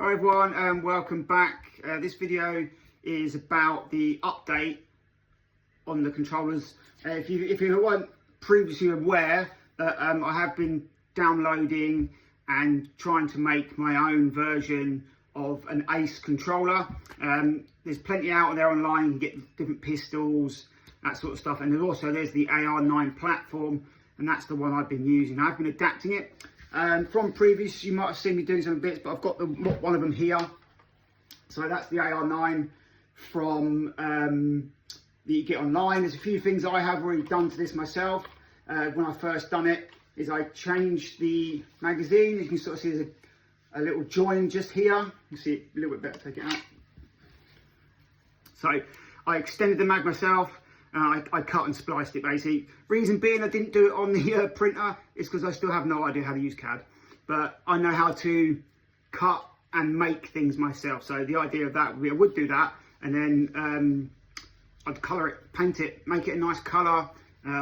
Hi everyone, and welcome back. This video is about the update on the controllers. If you weren't previously aware that I have been downloading and trying to make my own version of an Ace controller. There's plenty out there online. You can get different pistols, that sort of stuff, and there's the AR9 platform, and that's the one I've been using. I've been adapting it. From previous, you might have seen me doing some bits, but I've got one of them here. So that's the AR9 from that you get online. There's a few things I have already done to this myself. When I first done it, is I changed the magazine. You can sort of see there's a little join just here. You can see it a little bit better. Take it out. So I extended the mag myself. I cut and spliced it basically. Reason being I didn't do it on the printer is because I still have no idea how to use CAD. But I know how to cut and make things myself. So the idea of that, I would do that, and then I'd colour it, paint it, make it a nice colour,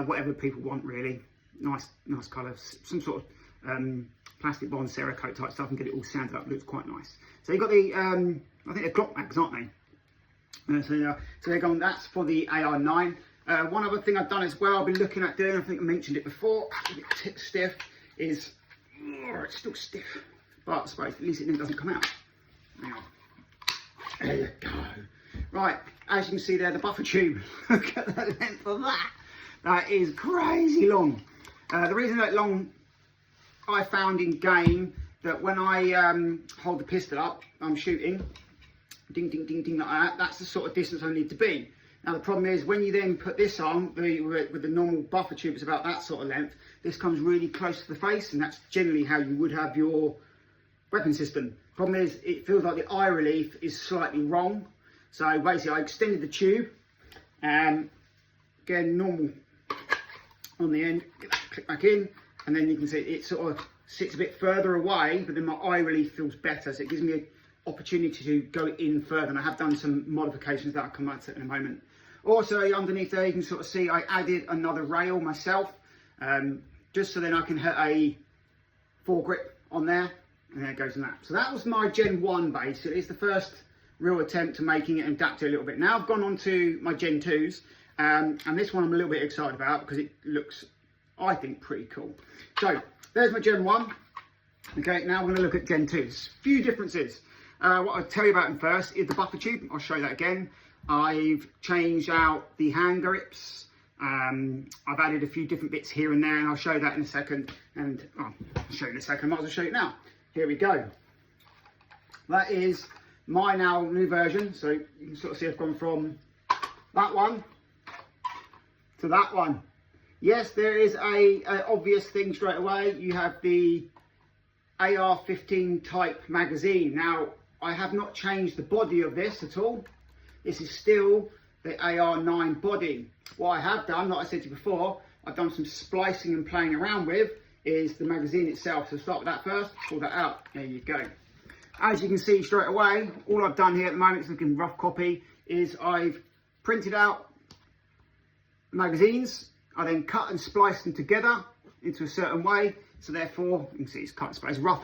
whatever people want really. Nice colour, some sort of plastic bond, Cerakote type stuff, and get it all sanded up. It looks quite nice. So you've got the, I think they're Glock mags, aren't they? So they're going, that's for the AR9. One other thing I've done as well, I've been looking at doing, I think I mentioned it before, a bit stiff, is, it's still stiff, but I suppose at least it doesn't come out. Now, there you go. Right, as you can see there, the buffer tube, look at the length of that. That is crazy long. The reason that long, I found in game, that when I hold the pistol up, I'm shooting, ding, ding, ding, ding, like that. That's the sort of distance I need to be. Now the problem is when you then put this on, with the normal buffer tube, it's about that sort of length. This comes really close to the face, and that's generally how you would have your weapon system. Problem is, it feels like the eye relief is slightly wrong. So basically I extended the tube, and again, normal on the end, get that click back in, and then you can see it sort of sits a bit further away, but then my eye relief feels better. So it gives me a opportunity to go in further, and I have done some modifications that I'll come back to in a moment. Also underneath there you can sort of see I added another rail myself, just so then I can hit a foregrip on there, and there it goes in that. So that was my Gen 1 basically. It's the first real attempt to making it and adapt it a little bit. Now I've gone on to my Gen 2s, and this one I'm a little bit excited about because it looks, I think, pretty cool. So there's my Gen 1. Okay, now we're going to look at Gen 2s. Few differences. What I'll tell you about them first is the buffer tube. I'll show you that again. I've changed out the hand grips. I've added a few different bits here and there, and I'll show you that in a second. And I'll show you in a second. Might as well show you now. Here we go. That is my now new version. So you can sort of see I've gone from that one to that one. Yes, there is a obvious thing straight away. You have the AR-15 type magazine. Now, I have not changed the body of this at all. This is still the AR9 body. What I have done, like I said to you before, I've done some splicing and playing around with, is the magazine itself. So start with that first, pull that out, there you go. As you can see straight away, all I've done here at the moment, it's looking rough copy, is I've printed out magazines. I then cut and spliced them together into a certain way. So therefore, you can see it's cut and spliced, rough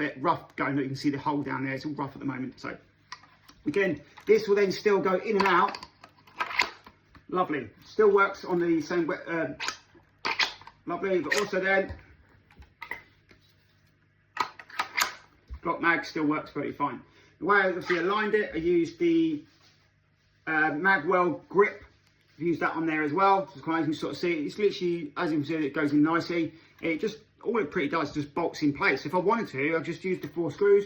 going, you can see the hole down there, it's all rough at the moment. So again, this will then still go in and out. Lovely, still works on the same, lovely, but also then, Glock mag still works very fine. The way I obviously aligned it, I used the Magwell grip. I've used that on there as well. So you can sort of see, it's literally, as you can see, it goes in nicely. It just, all it pretty does is just bolts in place. If I wanted to, I've just used the 4 screws,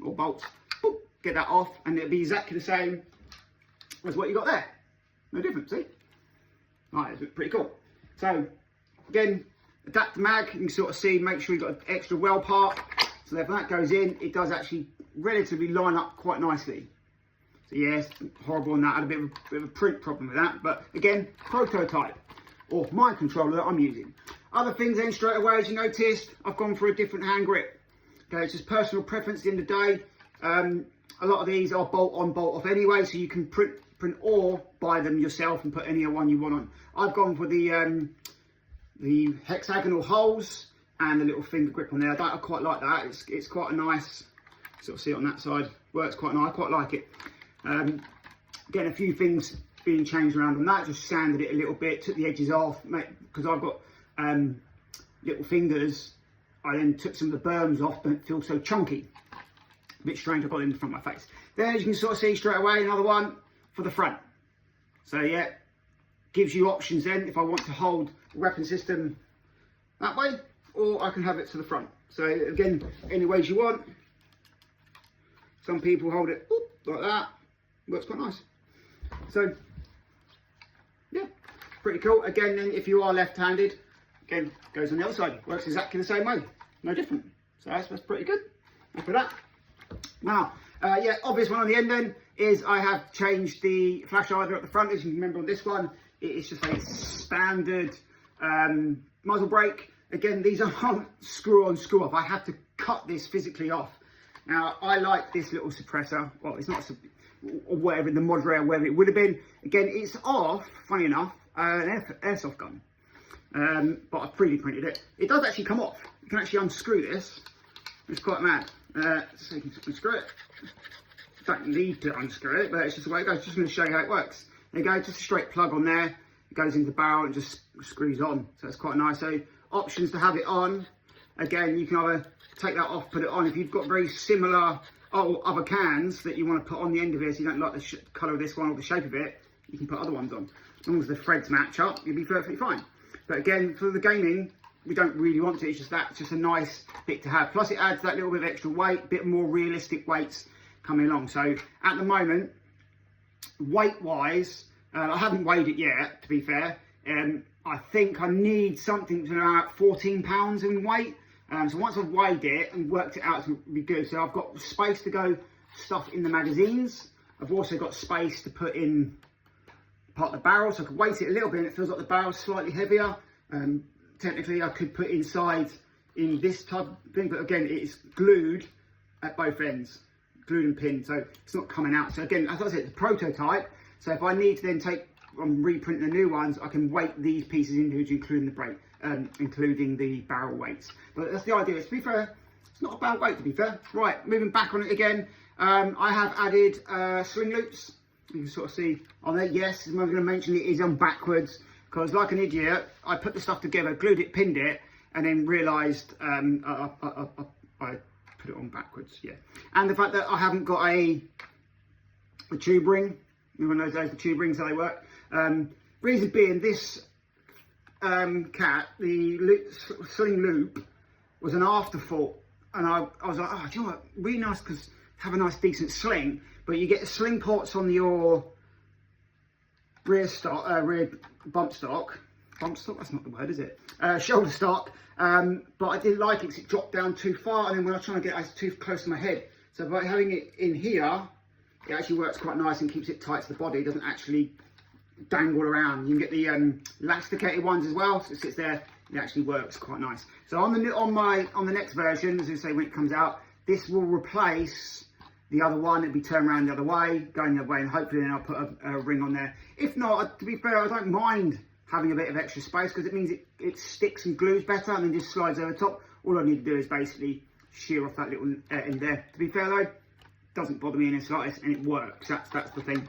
or bolts, boop, get that off, and it'll be exactly the same as what you got there. No difference, see? Right, it's pretty cool. So, again, adapt the mag, you can sort of see, make sure you've got an extra well part. So therefore that goes in, it does actually relatively line up quite nicely. So yes, horrible on that, I had a bit of a print problem with that, but again, prototype, or my controller that I'm using. Other things then straight away, as you noticed, I've gone for a different hand grip. Okay, it's just personal preference at the end of the day. A lot of these are bolt on, bolt off anyway, so you can print or buy them yourself and put any one you want on. I've gone for the hexagonal holes and the little finger grip on there. I quite like that. It's quite a nice Sort of see it on that side. Works quite nice. I quite like it. Getting a few things being changed around on that. Just sanded it a little bit. Took the edges off, because I've got little fingers. I then took some of the berms off, but it feels so chunky. A bit strange. I got it in front of my face. Then, as you can sort of see straight away, another one for the front. So yeah, gives you options then if I want to hold the weapon system that way, or I can have it to the front. So again, any ways you want. Some people hold it like that. Works quite nice. So yeah, pretty cool. Again, then if you are left-handed, again, goes on the other side. Works exactly the same way. No different. So that's pretty good. After that. Now, yeah, obvious one on the end then is I have changed the flash hider at the front. As you can remember on this one, it is just a standard muzzle brake. Again, these aren't screw on, screw off. I had to cut this physically off. Now, I like this little suppressor. Well, it's not, or whatever, the moderator, wherever it would have been. Again, it's off, funny enough, an airsoft gun. But I've 3D printed it. It does actually come off. You can actually unscrew this. It's quite mad. So you can unscrew it. Don't need to unscrew it, but it's just the way it goes. Just going to show you how it works. There you go, just a straight plug on there. It goes into the barrel and just screws on. So it's quite nice. So options to have it on. Again, you can either take that off, put it on. If you've got very similar other cans that you want to put on the end of it, so you don't like the colour of this one or the shape of it, you can put other ones on. As long as the threads match up, you'll be perfectly fine. But again, for the gaming, we don't really want it. It's just that, it's just a nice bit to have. Plus it adds that little bit of extra weight, bit more realistic weights coming along. So at the moment, weight-wise, I haven't weighed it yet, to be fair. I think I need something to about 14 pounds in weight. So once I've weighed it and worked it out, it's going to be good. So I've got space to go stuff in the magazines. I've also got space to put in part of the barrel, so I could weight it a little bit and it feels like the barrel's slightly heavier. Technically I could put inside in this type of thing, but again, it's glued at both ends, glued and pinned, so it's not coming out. So again, as I said, it's a prototype. So if I need to then take, I'm reprinting the new ones, I can weight these pieces individually, including the brake, including the barrel weights. But that's the idea. To be fair, it's not a bad weight, to be fair. Right, moving back on it again, I have added sling loops. You can sort of see on there. Yes, I'm going to mention it is on backwards, because like an idiot, I put the stuff together, glued it, pinned it, and then realised I put it on backwards. Yeah, and the fact that I haven't got a tube ring. Everyone knows those, the tube rings, how they work. Reason being, this cat, the sling loop, was an afterthought, and I was like, oh, do you know what? Really nice, because have a nice decent sling, but you get the sling ports on your rear bump stock. Bump stock? That's not the word, is it? Shoulder stock. But I didn't like it because it dropped down too far, and then when I was trying to get it, too close to my head. So by having it in here, it actually works quite nice and keeps it tight to the body. It doesn't actually dangle around. You can get the elasticated ones as well, so it sits there. It actually works quite nice. So on the next version, as I say, when it comes out, this will replace the other one. It'll be turned around the other way, going the other way, and hopefully then I'll put a ring on there. If not, to be fair, I don't mind having a bit of extra space, because it means it sticks and glues better and then just slides over the top. All I need to do is basically shear off that little end there. To be fair though, doesn't bother me in the slightest, and it works. That's the thing.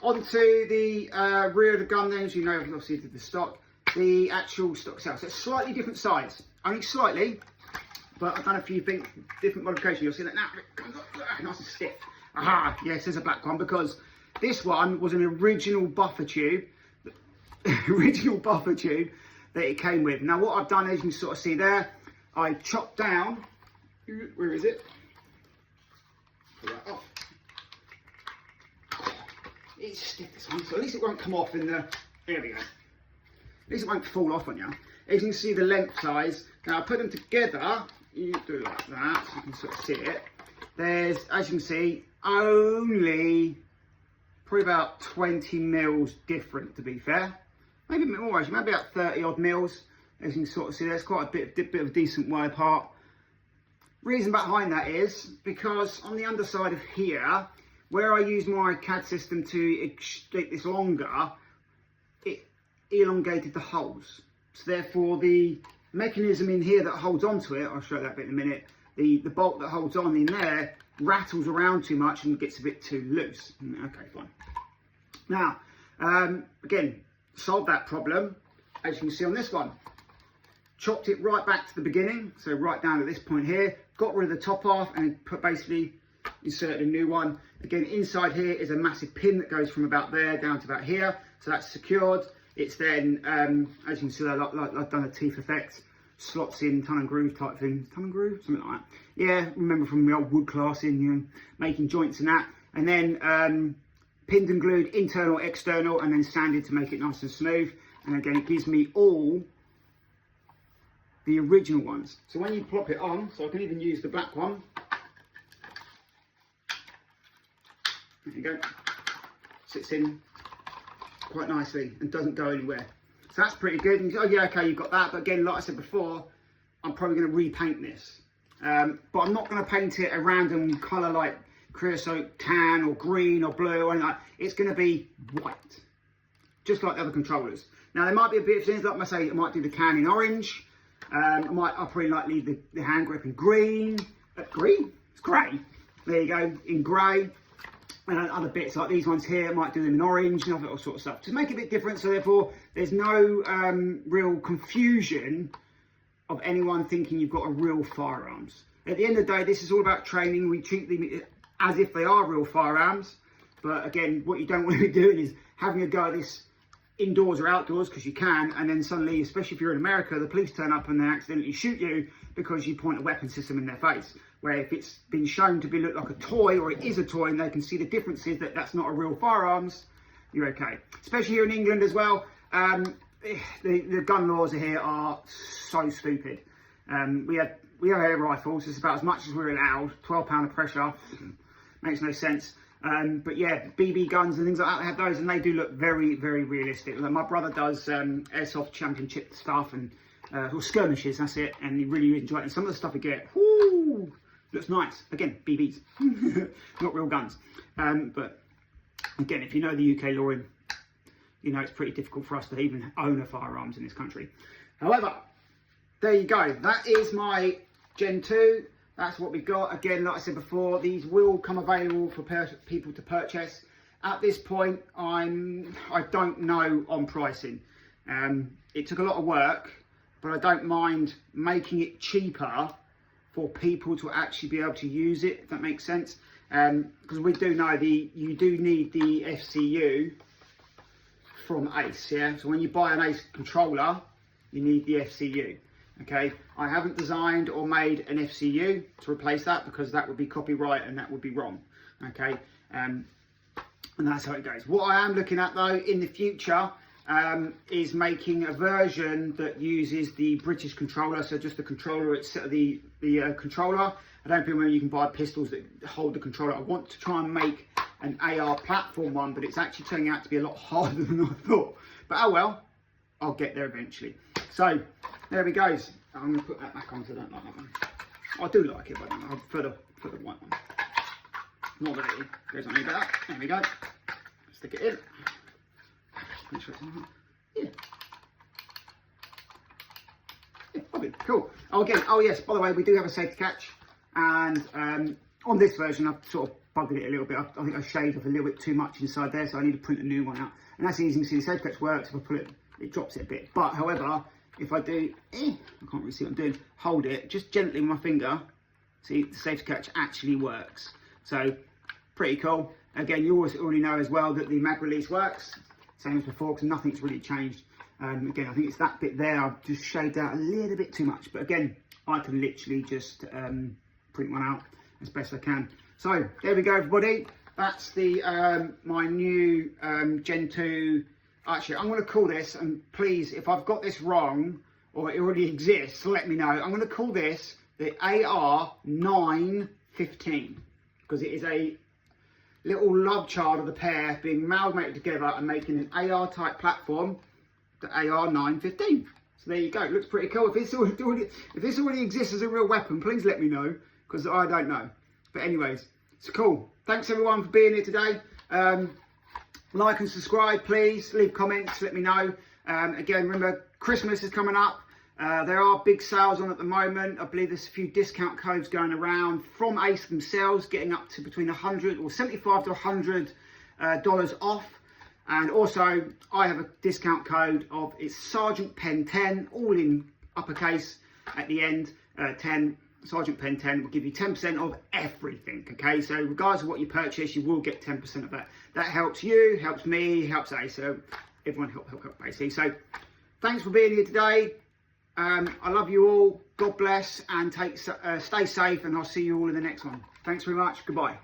Onto the rear of the gun then, as you know, obviously the stock, the actual stock cell. So it's slightly different size, only slightly, but I've done a few things, different modifications. You'll see that now it comes up nice and stiff. Aha, yes, there's a black one, because this one was an original buffer tube, that it came with. Now what I've done, as you can sort of see there, I chopped down, where is it? Pull that off. It's stiff, this one, so at least it won't come off in the, there we go. At least it won't fall off on you. As you can see the length size, now I put them together, you do it like that, so you can sort of see it. There's, as you can see, only probably about 20 mils different, to be fair. Maybe more, actually, maybe about 30 odd mils. As you can sort of see, there's quite a bit of decent way apart. Reason behind that is because on the underside of here, where I use my CAD system to extrude this longer, it elongated the holes. So therefore the mechanism in here that holds onto it, I'll show you that bit in a minute, the bolt that holds on in there rattles around too much and gets a bit too loose. Okay, fine. Now, again, solved that problem, as you can see on this one. Chopped it right back to the beginning, so right down at this point here, got rid of the top half and basically inserted a new one. Again, inside here is a massive pin that goes from about there down to about here, so that's secured. It's then, as you can see, I've done a teeth effect, slots in, tongue and groove type thing. Tongue and groove? Something like that. Yeah, remember from the old wood class in, you know, making joints and that. And then pinned and glued, internal, external, and then sanded to make it nice and smooth. And again, it gives me all the original ones. So when you plop it on, so I can even use the black one. There you go. Sits in quite nicely and doesn't go anywhere. So that's pretty good. And, oh yeah, okay, you've got that. But again, like I said before, I'm probably going to repaint this. But I'm not going to paint it a random colour like creosote tan or green or blue or anything like that. It's going to be white, just like the other controllers. Now there might be a bit of things, like I say, I might do the can in orange. I'll probably like leave the hand grip in green. Green? It's grey. There you go, in grey. And other bits like these ones here, I might do them in orange and all sort of stuff. Just make it a bit different, so therefore there's no real confusion of anyone thinking you've got a real firearms. At the end of the day, this is all about training. We treat them as if they are real firearms. But again, what you don't want to be doing is having a go at this indoors or outdoors, because you can, and then suddenly, especially if you're in America, the police turn up and they accidentally shoot you because you point a weapon system in their face. Where if it's been shown to be look like a toy, or it is a toy, and they can see the differences that that's not a real firearms, you're okay. Especially here in England as well. The gun laws here are so stupid. We have air rifles. It's about as much as we're allowed. 12 pound of pressure makes no sense. But yeah, BB guns and things like that, they have those, and they do look very, very realistic. Like my brother does airsoft championship stuff and or skirmishes, that's it, and he really enjoys it. And some of the stuff we get, whoo, looks nice. Again, BBs, not real guns. But again, if you know the UK law, you know it's pretty difficult for us to even own a firearms in this country. However, there you go. That is my Gen 2. That's what we've got. Again, like I said before, these will come available for people to purchase. At this point, I don't know on pricing. It took a lot of work, but I don't mind making it cheaper for people to actually be able to use it, if that makes sense. Because we do know you do need the FCU from Ace, yeah? So when you buy an Ace controller, you need the FCU. Okay, I haven't designed or made an FCU to replace that, because that would be copyright and that would be wrong. Okay, and that's how it goes. What I am looking at though in the future is making a version that uses the British controller, so just the controller, it's the controller. I don't think you can buy pistols that hold the controller. I want to try and make an AR platform one, but it's actually turning out to be a lot harder than I thought. But oh well, I'll get there eventually. So there we go. I'm going to put that back on because I don't like that one. I do like it, but I prefer the white one. Not that it goes on any better. There we go. Stick it in. Make sure it's on. Yeah. Yeah, lovely. Cool. Oh, again, oh yes, by the way, we do have a safety catch. And on this version, I've sort of bugged it a little bit. I think I shaved off a little bit too much inside there, so I need to print a new one out. And that's easy to see. The safety catch works. If I pull it, it drops it a bit. But however, if I do, I can't really see what I'm doing, hold it just gently with my finger, see, the safety catch actually works. So pretty cool. Again, you already know as well that the mag release works, same as before, because nothing's really changed. Again, I think it's that bit there, I've just shaved out a little bit too much, but again, I can literally just print one out as best I can. So there we go, everybody. That's the my new Gen 2. Actually, I'm going to call this, and please, if I've got this wrong or it already exists, let me know. I'm going to call this the AR915, because it is a little love child of the pair being amalgamated together and making an AR type platform, the AR915. So there you go. It looks pretty cool. If this already exists as a real weapon, please let me know, because I don't know. But anyways, it's cool. Thanks everyone for being here today. Like and subscribe, please. Leave comments, let me know. Again, remember, Christmas is coming up. There are big sales on at the moment. I believe there's a few discount codes going around from Ace themselves, getting up to between 100 or 75 to 100 dollars off. And also, I have a discount code of it's Sergeant Pen 10, all in uppercase at the end. 10 Sergeant Pen 10 will give you 10% of everything. Okay, so regardless of what you purchase, you will get 10% of that. That helps you, helps me, helps Ace. So everyone help basically. So thanks for being here today. I love you all. God bless, and stay safe, and I'll see you all in the next one. Thanks very much. Goodbye.